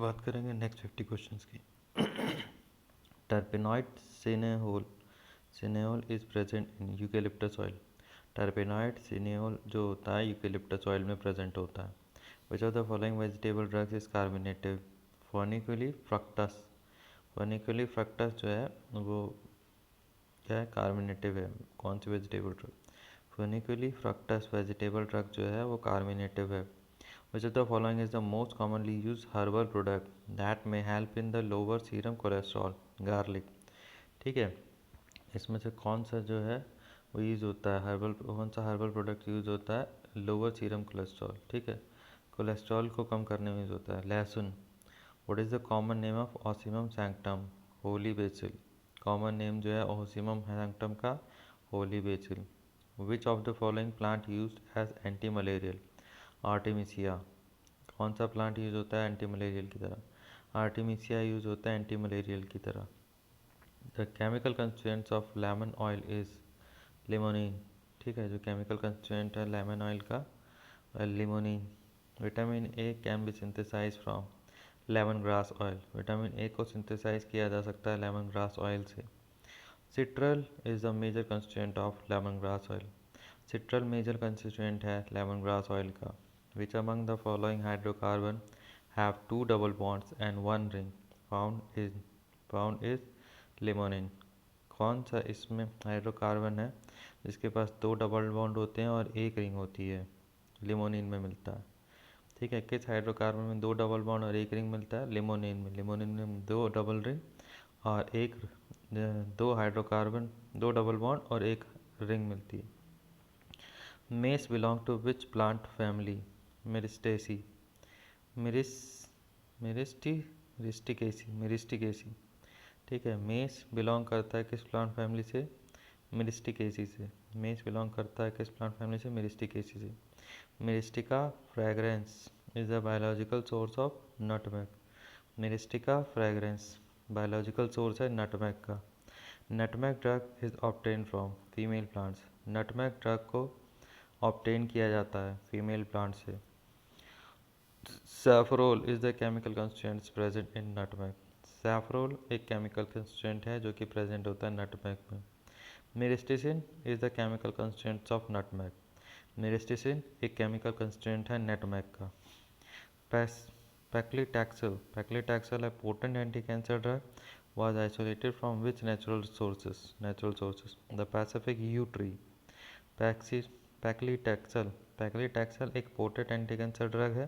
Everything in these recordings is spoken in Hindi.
बात करेंगे नेक्स्ट 50 क्वेश्चंस की। Terpenoid cineole is present in eucalyptus oil. Terpenoid cineole जो होता है यूकेलिप्टस ऑयल में प्रेजेंट होता है। Which of the following vegetable drugs is carminative? Foeniculi fructus. Foeniculi fructus जो है वो क्या है, कार्बोनेटिव है। कौन सी vegetable drug? Foeniculi fructus vegetable drug जो है वो कार्बोनेटिव है। Which of the following is the most commonly used herbal product that may help in the lower serum cholesterol? Garlic। ठीक है, इसमें से कौन सा जो है वो यूज़ होता है, हर्बल कौन सा हर्बल प्रोडक्ट यूज़ होता है लोअर सीरम कोलेस्ट्रॉल? ठीक है, कोलेस्ट्रॉल को कम करने में यूज़ होता है। लहसुन। What is the common name of ocimum sanctum? Holy basil. Common name जो है ओसिमम सैंक्टम का holy basil. Which of the following plant used as anti malarial? Artemisia. कौन सा प्लांट यूज़ होता है एंटी मलेरियल की तरह? आर्टेमिसिया यूज़ होता है एंटी मलेरियल की तरह। The chemical constituents of lemon oil is limonene. ठीक है, जो केमिकल कंस्टिट्यूएंट है लेमन ऑयल का limonene. Vitamin A can be synthesize from lemon grass oil. Vitamin A को सिंथेसाइज किया जा सकता है लेमन ग्रास ऑयल से। Citral is the major constituent of lemon grass oil. Citral major constituent है लेमन ग्रास ऑयल का। Which among the following hydrocarbon have two double bonds and one ring? Found is limonene। कौन सा इसमें हाइड्रोकार्बन है जिसके पास दो डबल बॉन्ड होते हैं और एक रिंग होती है? लिमोनिन में मिलता है। ठीक है, किस हाइड्रोकार्बन में दो डबल बॉन्ड और एक रिंग मिलता है? लिमोनिन में। लिमोनिन में दो डबल रिंग और एक दो हाइड्रोकार्बन, दो डबल बॉन्ड और एक रिंग मिलती है। Mace belong to which plant family? Myristicaceae. मेरिस मेरिस्टिकेसी। ठीक है, मेस बिलोंग करता है किस प्लांट फैमिली से? मेरिस्टिकेसी से। मेस बिलोंग करता है किस प्लांट फैमिली से? मेरिस्टिकेसी से। Myristica fragrans is the biological source of nutmeg. Myristica fragrans biological source है नटमेग का। Nutmeg drug is obtain from female plants. Nutmeg drug को ऑब्टेन किया जाता है फीमेल प्लांट से। Safrole is the chemical constituents present in nutmeg. Safrole एक केमिकल कंस्टिट्यूएंट है जो कि प्रेजेंट होता है नटमेग में। Myristicin is the chemical constituents of nutmeg. Myristicin एक केमिकल कंस्टिट्यूएंट है नटमेग का। पैक्लीटैक्सल a potent anti-cancer drug was isolated from which natural sources? The Pacific yew tree। पैक्लीटैक्सल एक पोटेंट एंटी कैंसर ड्रग है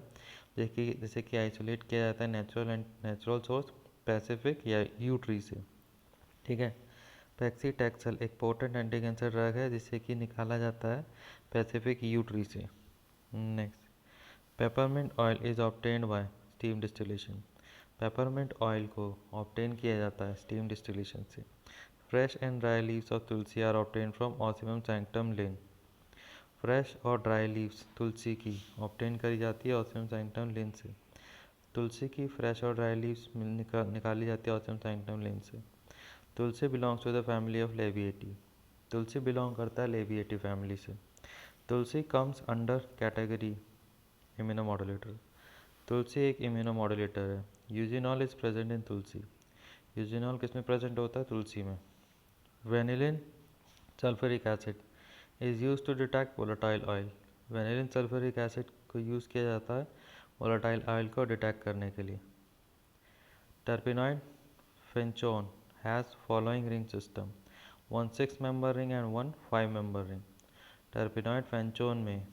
जैसे कि आइसोलेट किया जाता है नेचुरल सोर्स पैसिफिक या यू ट्री से। ठीक है, पैक्सीटैक्सल एक पोटेंट एंटी कैंसर ड्रग है जिससे कि निकाला जाता है पैसिफिक यू ट्री से। Next, peppermint oil is obtained by steam distillation. Peppermint oil को ऑब्टेन किया जाता है स्टीम डिस्टिलेशन से। Fresh and dry leaves of tulsi are obtain from ocimum sanctum linn. Fresh और ड्राई लीव्स तुलसी की ऑब्टेन करी जाती है ऑसिमम सैंक्टम लिन से। तुलसी की फ्रेश और ड्राई लीव्स निकाली जाती है ऑसिमम सैंक्टम लिन से। Tulsi belongs to the family of labiatae. Tulsi belong करता है लेविएटी फैमिली से। Tulsi comes under category immunomodulator. तुलसी एक इम्यूनोमॉड्यूलेटर है। Eugenol is present in tulsi. Eugenol किस में प्रेजेंट होता है? तुलसी में। Vanillin sulphuric acid is use to detect volatile oil. Vanillin sulphuric acid को यूज़ किया जाता है वोलेटाइल ऑयल को डिटेक्ट करने के लिए। Terpenoid fenchone has following ring system, 1 6 member ring and 1 5 member ring. Terpenoid fenchone में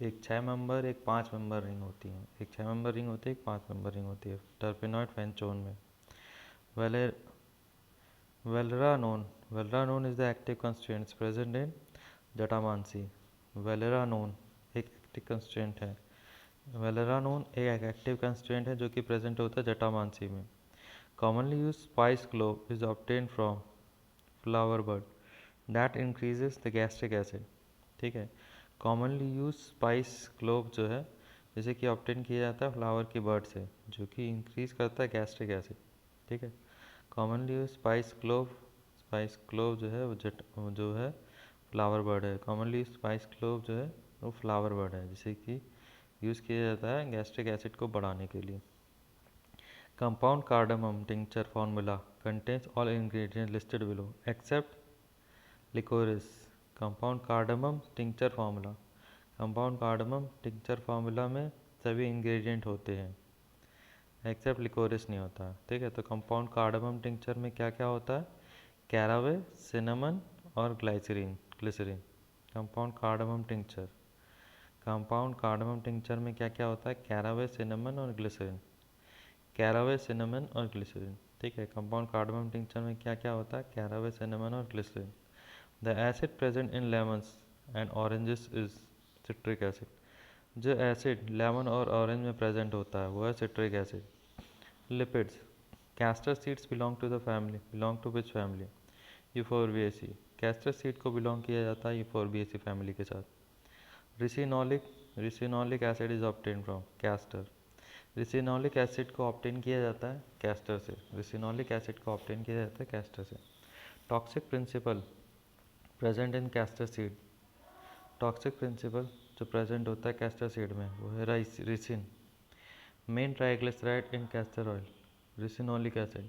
एक 6 मेंबर एक 5 मेंबर रिंग होती है। एक 6 मेंबर रिंग होती है, एक 5 मेंबर रिंग होती है टर्पेनॉइड फेंचोन में। Valeranone is the active constituents present in jatamansi. Valeranone एक एक्टिव कंस्टिट्यूएंट है। वेलरानोन एक एक्टिव कंस्टिट्यूएंट है जो कि प्रेजेंट होता है जटामांसी में। Commonly use spice clove is obtain from flower bird that increases the gastric acid. ठीक है, कॉमनली यूज स्पाइस क्लोव जो है जैसे कि ऑब्टेन किया जाता है फ्लावर की बर्ड से जो कि इंक्रीज करता है गैस्ट्रिक एसिड। ठीक है, कॉमनली यूज स्पाइस क्लोव जो है वो जो है फ्लावर बर्ड है। कॉमनली स्पाइस क्लोव जो है वो फ्लावर बर्ड है जिसे कि यूज़ किया जाता है गैस्ट्रिक एसिड को बढ़ाने के लिए। Compound cardamom tincture formula contains all ingredients listed below except licorice. Compound cardamom tincture formula. Compound cardamom tincture formula में सभी इंग्रेडिएंट होते हैं एक्सेप्ट लिकोरिस नहीं होता। ठीक है, तो कंपाउंड कार्डामम टिंचर में क्या क्या होता है? कैरावे, सिनेमन और glycerine. Compound cardamom tincture, compound cardamom tincture में क्या क्या होता है? कैरावे, सिनेमन और ग्लिसरीन। कैरावे, सिनेमन और ग्लिसरीन। ठीक है, कंपाउंड कार्डामम टिंचर में क्या क्या होता है? कैरावे, सिनेमन और glycerine. The acid present in lemons and oranges is citric acid. जो एसिड लेमन और ऑरेंज में प्रेजेंट होता है वो है citric acid. Lipids, castor seeds belong to the family, belong to which family? Euphorbiaceae. Castor seed को बिलोंग किया जाता है यूफोरबिएसी फैमिली के साथ। Ricinoleic acid is obtain from castor. Ricinoleic acid को ऑब्टेन किया जाता है कैस्टर से। रिसिनोलिक एसिड को ऑब्टेन किया जाता है कैस्टर से। Toxic principle present in castor seed. Toxic principle जो प्रेजेंट होता है कैस्टर सीड में वो है ricin. Main triglyceride in castor oil, ricinoleic acid.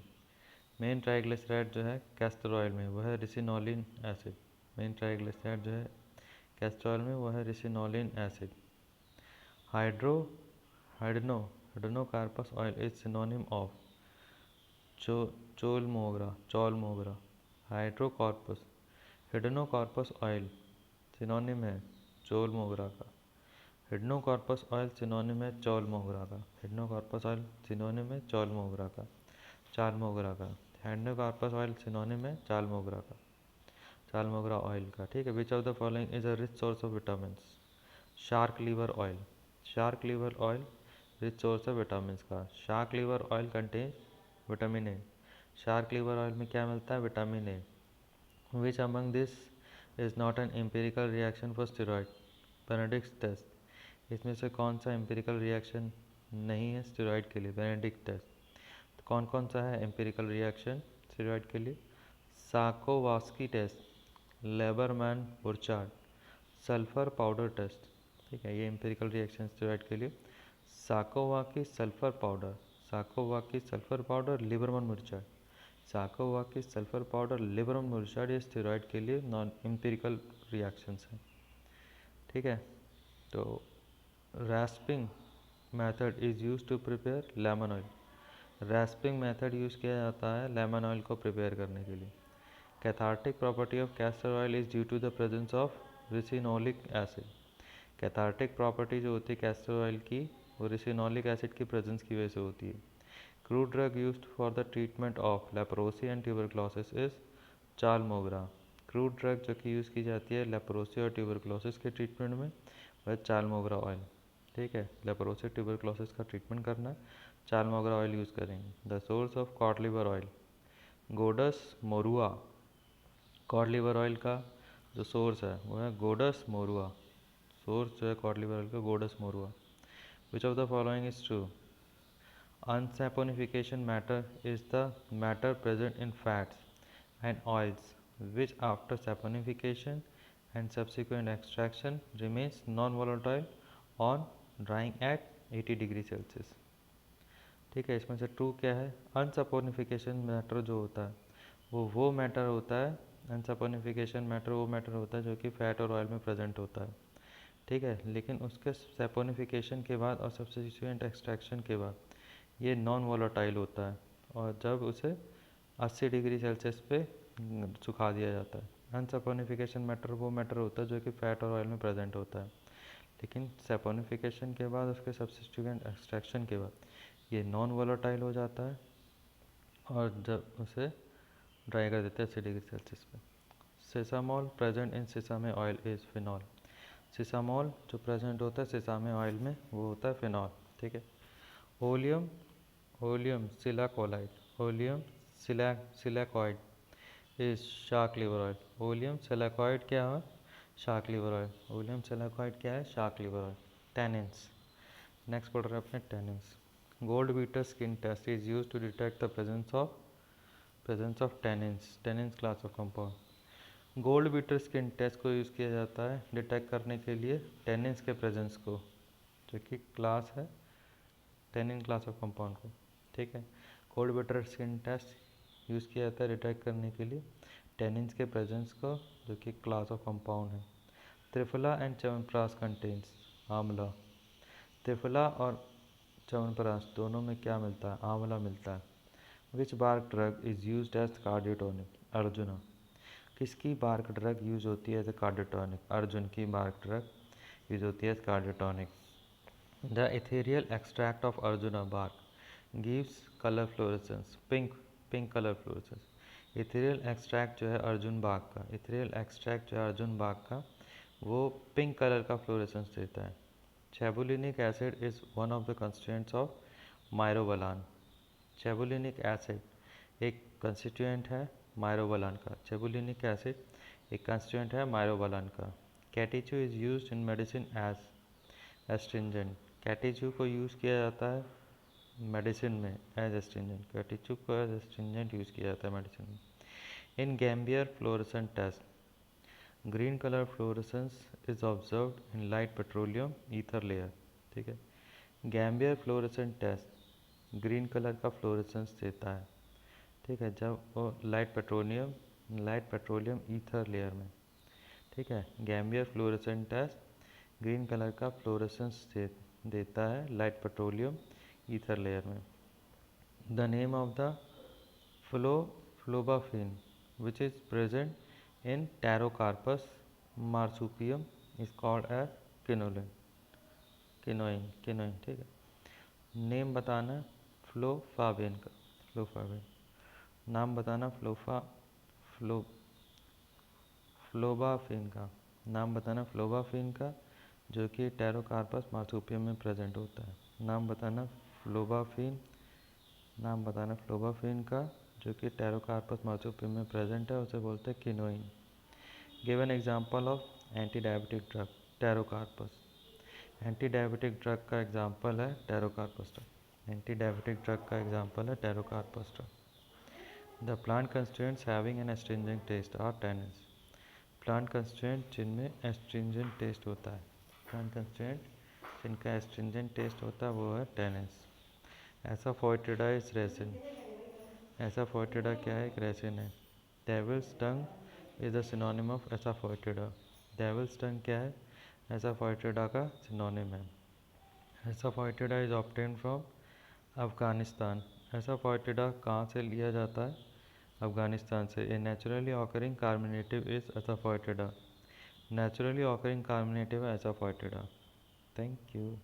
Main triglyceride जो है कैस्टर ऑयल में वो है रिसिनोलिन एसिड। मेन ट्राइग्लिसराइड जो है कैस्टर ऑयल में वो है ricinoleic acid. Hydnocarpus oil is synonym of chaulmoogra. Hydnocarpus oil synonym है चोल मोगरा का। हिडनोकार्पस ऑयल सिनोनिम है चौल मोगरा का। हिडनोकार्पस ऑयल सिनोनिम है चौल मोगरा का, चाल मोगरा का। हिडनोकार्पस ऑयल सिनोनिम है चाल मोगरा का, चाल मोगरा ऑयल का। ठीक है, which of the following is a rich source of vitamin? Shark liver oil. Shark liver oil rich source of vitamin का। Shark liver oil contain vitamin A. Shark liver oil में क्या मिलता है? Vitamin A. Which among this is not an empirical reaction for steroid? Benedict test. इसमें से कौन सा एम्पिरिकल रिएक्शन नहीं है स्टेरॉइड के लिए? Benedict test. तो कौन कौन सा है एम्पिरिकल रिएक्शन स्टेरॉइड के लिए? Salkowski test, Liebermann Burchard, sulphur powder test. ठीक है, ये एम्पिरिकल रिएक्शन स्टेरॉइड के लिए Salkowski sulphur powder, Liebermann Burchard. Salkowski sulphur powder, Liebermann Burchard ये स्टेरॉइड के लिए नॉन एम्पिरिकल रिएक्शंस हैं। ठीक है, तो rasping method is use to prepare lemon oil. Rasping method use किया जाता है लेमन ऑयल को प्रिपेयर करने के लिए। Cathartic property of castor oil is due to the presence of ricinoleic acid. Cathartic property जो होती है कैस्टर ऑयल की वो रिसिनोलिक एसिड की प्रेजेंस की वजह से होती है। Crude drug used for the treatment of leprosy and tuberculosis is चाल मोगरा। क्रूड ड्रग जो कि यूज़ की जाती है लेप्रोसी और ट्यूबरक्लोसिस के ट्रीटमेंट में वह चाल मोगरा ऑयल। ठीक है, लेप्रोसी ट्यूबरक्लोसिस का ट्रीटमेंट करना है, चाल मोगरा ऑयल यूज़ करेंगे। The source of cod liver oil, gadus morhua. Cod liver oil का जो सोर्स है वो है गोडस मोरुआ। सोर्स जो है कॉड लिवर ऑयल का gadus morhua. Which of the following is true? Unsaponification matter is the matter present in fats and oils which after saponification and subsequent extraction remains non-volatile on drying at 80 degree Celsius. ठीक है, इसमें से ट्रू क्या है? अनसपोनिफिकेशन मैटर जो होता है वो मैटर होता है। अनसपोनिफिकेशन मैटर वो मैटर होता है जो कि फैट और ऑयल में प्रेजेंट होता है। ठीक है, लेकिन उसके सेपोनिफिकेशन के बाद और सब्सिक्वेंट एक्सट्रैक्शन के बाद ये नॉन वोलेटाइल होता है और जब उसे 80 डिग्री सेल्सियस पे सुखा दिया जाता है। अनसपोनिफिकेशन मैटर वो मैटर होता है जो कि फैट और ऑयल में प्रेजेंट होता है, लेकिन सेपोनिफिकेशन के बाद उसके सब्सिक्वेंट एक्सट्रैक्शन के बाद ये नॉन वोलेटाइल हो जाता है और जब उसे ड्राई कर देते हैं 80 डिग्री सेल्सियस पे। Sesamol present in sesame oil is phenol. Sesamol जो प्रेजेंट होता है सेसामे ऑयल में वो होता है फिनॉल। ठीक है, oleum selachoid, oleum selachoid is shark liver oil. Oleum selachoid क्या है? Shark liver oil. Oleum selachoid क्या है? Shark liver oil. Tannins, next पढ़ रहे हैं अपने tannins. Gold beater skin test is use to detect the presence of tannins class of compound. Gold beater skin test को यूज़ किया जाता है डिटेक्ट करने के लिए टेनिन्स के प्रेजेंस को, जो कि क्लास है टेनिन क्लास ऑफ कंपाउंड को। ठीक है, cold butter skin test use किया जाता है डिटेक्ट करने के लिए टेनिन्स के प्रेजेंस को, जो कि क्लास ऑफ कंपाउंड है। त्रिफला एंड च्यवनप्राश कंटेन्स आंवला। त्रिफला और च्यवनप्राश दोनों में क्या मिलता है? आंवला मिलता है। Which bark drug is used as cardiotonic? Arjuna. किसकी बार्क ड्रग यूज होती है एज ए कार्डियोटोनिक? अर्जुन की बार्क ड्रग यूज होती है as cardiotonic. The ethereal extract of arjuna bark gives colour fluorescence, pink colour fluorescence. Ethereal extract जो है अर्जुन बाग का, इथेरियल एक्सट्रैक्ट जो है अर्जुन बाग का, वो पिंक कलर का फ्लोरेसेंस देता है। Chebulinic acid is one of the constituents of myrobalan. Chebulinic acid एक कंस्टिट्यूएंट है मायरोबलान का। चैबुलिनिक एसिड एक कंस्टिट्यूएंट है मायरोबलान का। Catechu is used in medicine as astringent. Catechu को यूज़ किया जाता है मेडिसिन में एज एस्ट्रिंजेंट। कैटीचू को एज एस्ट्रिंजेंट यूज़ किया जाता है मेडिसिन में। In gambier fluorescent test green colour fluorescence is observed in light petroleum ether layer. ठीक है, gambier fluorescent test green colour का फ्लोरेसेंस देता है। ठीक है, जब वो लाइट पेट्रोलियम ईथर लेयर में। ठीक है, gambier fluorescent test green colour का फ्लोरेसेंस देता है लाइट पेट्रोलियम ईथर लेयर में। The name of the phlobaphene which is present in pterocarpus marsupium is called as kinoin. ठीक है, नेम बताना फ्लोफाबिन का, फ्लोफाबिन। नाम बताना फ्लोबाफिन का, नाम बताना फ्लोबाफिन का, जो कि टेरोकार्पस मार्सुपियम में प्रेजेंट होता है। नाम बताना फ्लोबाफिन का, जो कि टेरोकार्पस मार्सुपियम में प्रेजेंट है, उसे बोलते हैं kinoin. Give an example of anti diabetic drug pterocarpus. Anti diabetic drug का एग्जांपल है pterocarpus drug. Anti diabetic drug का एग्जांपल है pterocarpus drug. The plant constituents having an astringent taste are tannins. Plant constituent जिनमें एस्ट्रिंजेंट टेस्ट होता है, प्लांट कंस्टिट्यूएंट जिनका एस्ट्रिंजेंट टेस्ट होता है वो है tannins. Asafoetida is resin. Asafoetida क्या है? एक रेसिन है। Devil's tongue is the synonym of asafoetida. Devil's tongue क्या है? एसाफोइटिडा का सिनोनिम है। Asafoetida is obtain from Afghanistan. Asafoetida कहाँ से लिया जाता है? अफगानिस्तान से। A naturally occurring carminative is asafoetida. Naturally occurring carminative है एसाफोइटिडा। Thank you.